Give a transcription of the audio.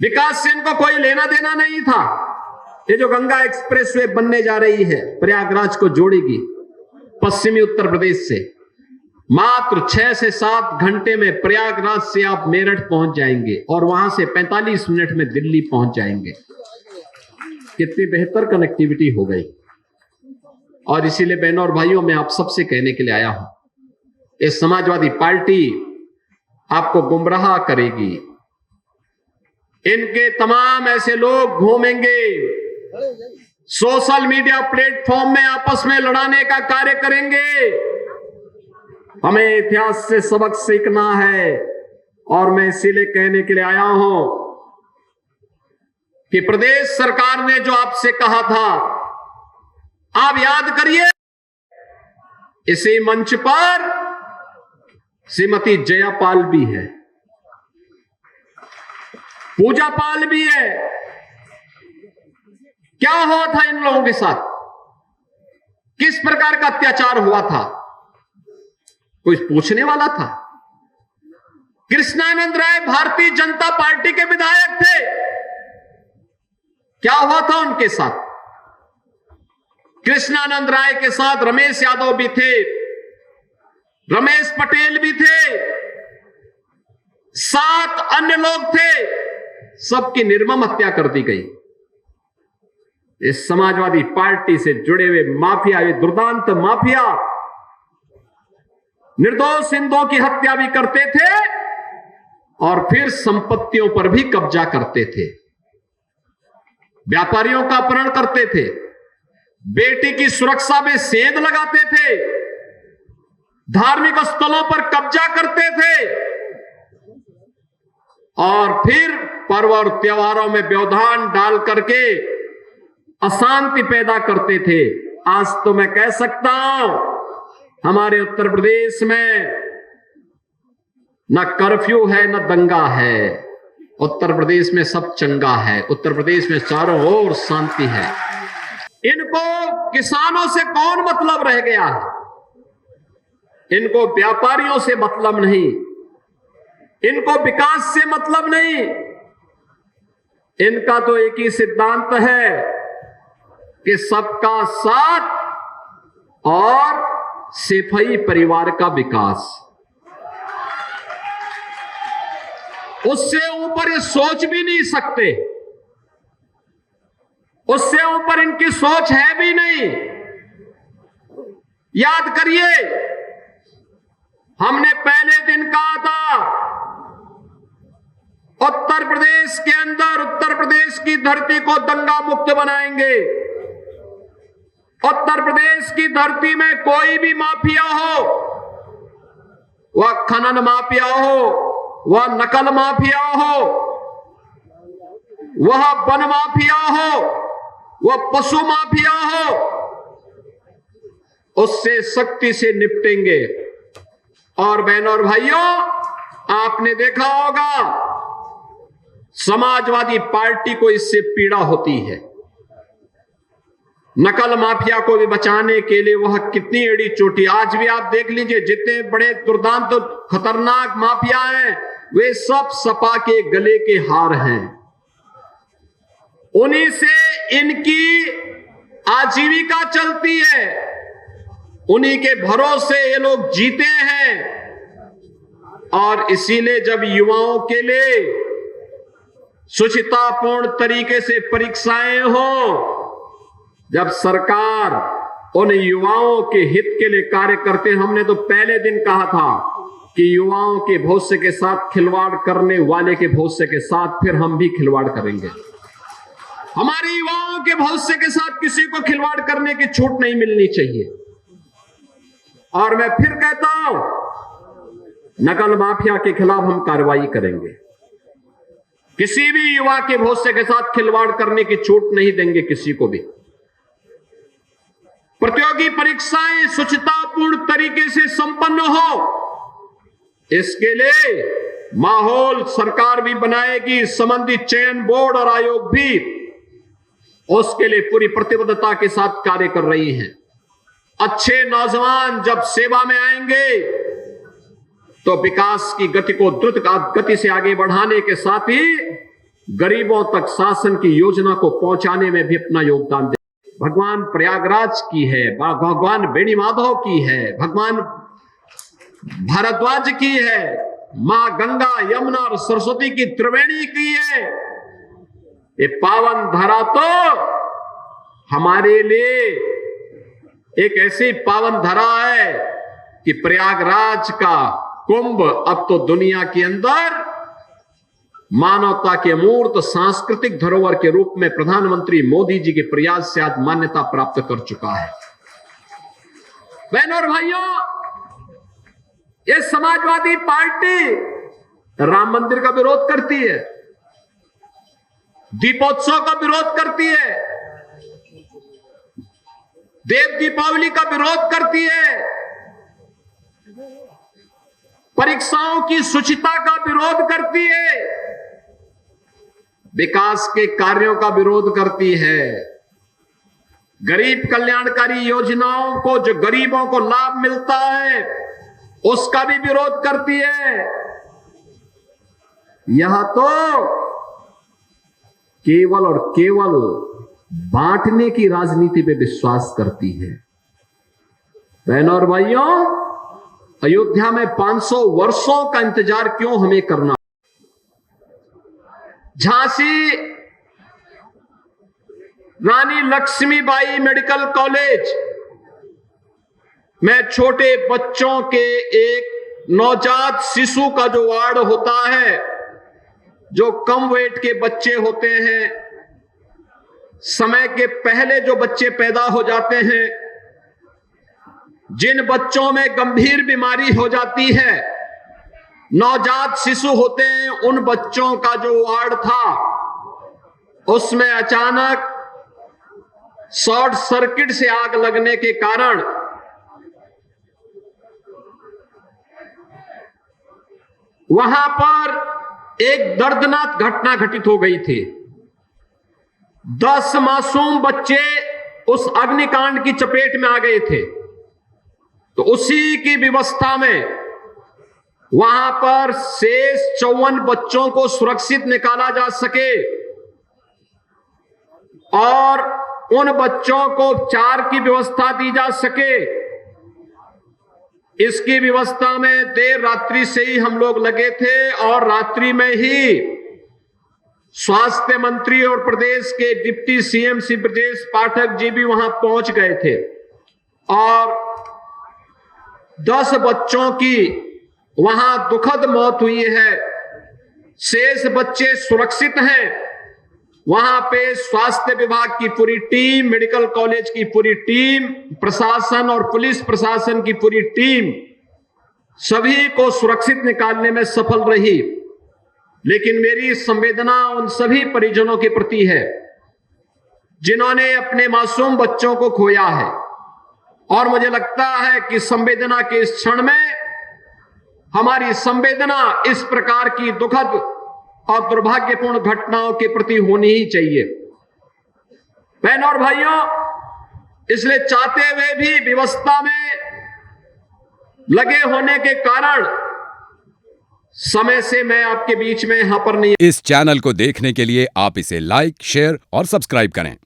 विकास से इनको कोई लेना देना नहीं था। ये जो गंगा एक्सप्रेसवे बनने जा रही है, प्रयागराज को जोड़ेगी पश्चिमी उत्तर प्रदेश से, मात्र 6 से 7 घंटे में प्रयागराज से आप मेरठ पहुंच जाएंगे और वहां से 45 मिनट में दिल्ली पहुंच जाएंगे। कितनी बेहतर कनेक्टिविटी हो गई। और इसीलिए बहनों और भाइयों, मैं आप सबसे कहने के लिए आया हूं, ये समाजवादी पार्टी आपको गुमराह करेगी। इनके तमाम ऐसे लोग घूमेंगे, सोशल मीडिया प्लेटफॉर्म में आपस में लड़ाने का कार्य करेंगे। हमें इतिहास से सबक सीखना है और मैं इसीलिए कहने के लिए आया हूं कि प्रदेश सरकार ने जो आपसे कहा था, आप याद करिए, इसी मंच पर श्रीमती जयापाल भी है, पूजा पाल भी है। क्या हुआ था इन लोगों के साथ? किस प्रकार का अत्याचार हुआ था? कोई पूछने वाला था? कृष्णानंद राय भारतीय जनता पार्टी के विधायक थे, क्या हुआ था उनके साथ? कृष्णानंद राय के साथ रमेश यादव भी थे, रमेश पटेल भी थे, 7 अन्य लोग थे, सबकी निर्मम हत्या कर दी गई। इस समाजवादी पार्टी से जुड़े हुए माफिया, ये दुर्दांत माफिया निर्दोष हिंदुओं की हत्या भी करते थे और फिर संपत्तियों पर भी कब्जा करते थे, व्यापारियों का अपहरण करते थे, बेटी की सुरक्षा में सेंध लगाते थे, धार्मिक स्थलों पर कब्जा करते थे और फिर पर्व और त्योहारों में व्यवधान डाल करके अशांति पैदा करते थे। आज तो मैं कह सकता हूं, हमारे उत्तर प्रदेश में न कर्फ्यू है न दंगा है, उत्तर प्रदेश में सब चंगा है, उत्तर प्रदेश में चारों ओर शांति है। इनको किसानों से कौन मतलब रह गया है? इनको व्यापारियों से मतलब नहीं, इनको विकास से मतलब नहीं। इनका तो एक ही सिद्धांत है कि सबका साथ और सिपाही परिवार का विकास। उससे ऊपर ये सोच भी नहीं सकते, उससे ऊपर इनकी सोच है भी नहीं। याद करिए, हमने पहले दिन कहा था, उत्तर प्रदेश के अंदर, उत्तर प्रदेश की धरती को दंगा मुक्त बनाएंगे। उत्तर प्रदेश की धरती में कोई भी माफिया हो, वह खनन माफिया हो, वह नकल माफिया हो, वह वन माफिया हो, वह पशु माफिया हो, उससे सख्ती से निपटेंगे। और बहनों और भाइयों, आपने देखा होगा समाजवादी पार्टी को इससे पीड़ा होती है। नकल माफिया को भी बचाने के लिए वह कितनी एड़ी चोटी, आज भी आप देख लीजिए, जितने बड़े दुर्दांत खतरनाक माफिया हैं, वे सब सपा के गले के हार हैं। उन्हीं से इनकी आजीविका चलती है, उन्हीं के भरोसे ये लोग जीते हैं। और इसीलिए जब युवाओं के लिए शुचितापूर्ण तरीके से परीक्षाएं हो, जब सरकार उन युवाओं के हित के लिए कार्य करते, हमने तो पहले दिन कहा था कि युवाओं के भविष्य के साथ खिलवाड़ करने वाले के भविष्य के साथ फिर हम भी खिलवाड़ करेंगे। हमारे युवाओं के भविष्य के साथ किसी को खिलवाड़ करने की छूट नहीं मिलनी चाहिए। और मैं फिर कहता हूं, नकल माफिया के खिलाफ हम कार्रवाई करेंगे। किसी भी युवा के भविष्य के साथ खिलवाड़ करने की छूट नहीं देंगे किसी को भी। प्रतियोगी परीक्षाएं सुचितापूर्ण तरीके से संपन्न हो, इसके लिए माहौल सरकार भी बनाएगी, संबंधित चयन बोर्ड और आयोग भी उसके लिए पूरी प्रतिबद्धता के साथ कार्य कर रही हैं। अच्छे नौजवान जब सेवा में आएंगे तो विकास की गति को द्रुत गति से आगे बढ़ाने के साथ ही गरीबों तक शासन की योजना को पहुंचाने में भी अपना योगदान दे। भगवान प्रयागराज की है, भगवान बेणी माधव की है, भगवान भारद्वाज की है, मां गंगा यमुना और सरस्वती की त्रिवेणी की है। ये पावन धरा तो हमारे लिए एक ऐसी पावन धरा है कि प्रयागराज का कुंभ अब तो दुनिया के अंदर मानवता के अमूर्त सांस्कृतिक धरोहर के रूप में प्रधानमंत्री मोदी जी के प्रयास से आज मान्यता प्राप्त कर चुका है। बहनों और भाइयों, ये समाजवादी पार्टी राम मंदिर का विरोध करती है, दीपोत्सव का विरोध करती है, देव दीपावली का विरोध करती है, परीक्षाओं की शुचिता का विरोध करती है, विकास के कार्यों का विरोध करती है, गरीब कल्याणकारी योजनाओं को जो गरीबों को लाभ मिलता है उसका भी विरोध करती है। यह तो केवल और केवल बांटने की राजनीति पे विश्वास करती है। बहनों और भाइयों, अयोध्या में 500 वर्षों का इंतजार क्यों हमें करना? झांसी रानी लक्ष्मीबाई मेडिकल कॉलेज में छोटे बच्चों के एक नवजात शिशु का जो वार्ड होता है, जो कम वेट के बच्चे होते हैं, समय के पहले जो बच्चे पैदा हो जाते हैं, जिन बच्चों में गंभीर बीमारी हो जाती है, नवजात शिशु होते हैं, उन बच्चों का जो वार्ड था उसमें अचानक शॉर्ट सर्किट से आग लगने के कारण वहां पर एक दर्दनाक घटना घटित हो गई थी। 10 मासूम बच्चे उस अग्निकांड की चपेट में आ गए थे। तो उसी की व्यवस्था में वहां पर शेष 54 बच्चों को सुरक्षित निकाला जा सके और उन बच्चों को उपचार की व्यवस्था दी जा सके, इसकी व्यवस्था में देर रात्रि से ही हम लोग लगे थे और रात्रि में ही स्वास्थ्य मंत्री और प्रदेश के डिप्टी सीएम श्री ब्रजेश पाठक जी भी वहां पहुंच गए थे और 10 बच्चों की वहां दुखद मौत हुई है। शेष बच्चे सुरक्षित हैं। वहां पे स्वास्थ्य विभाग की पूरी टीम, मेडिकल कॉलेज की पूरी टीम, प्रशासन और पुलिस प्रशासन की पूरी टीम सभी को सुरक्षित निकालने में सफल रही। लेकिन मेरी संवेदना उन सभी परिजनों के प्रति है जिन्होंने अपने मासूम बच्चों को खोया है और मुझे लगता है कि संवेदना के इस क्षण में हमारी संवेदना इस प्रकार की दुखद और दुर्भाग्यपूर्ण घटनाओं के प्रति होनी ही चाहिए। बहनों और भाइयों, इसलिए चाहते हुए भी व्यवस्था में लगे होने के कारण समय से मैं आपके बीच में यहां पर नहीं। इस चैनल को देखने के लिए आप इसे लाइक, शेयर और सब्सक्राइब करें।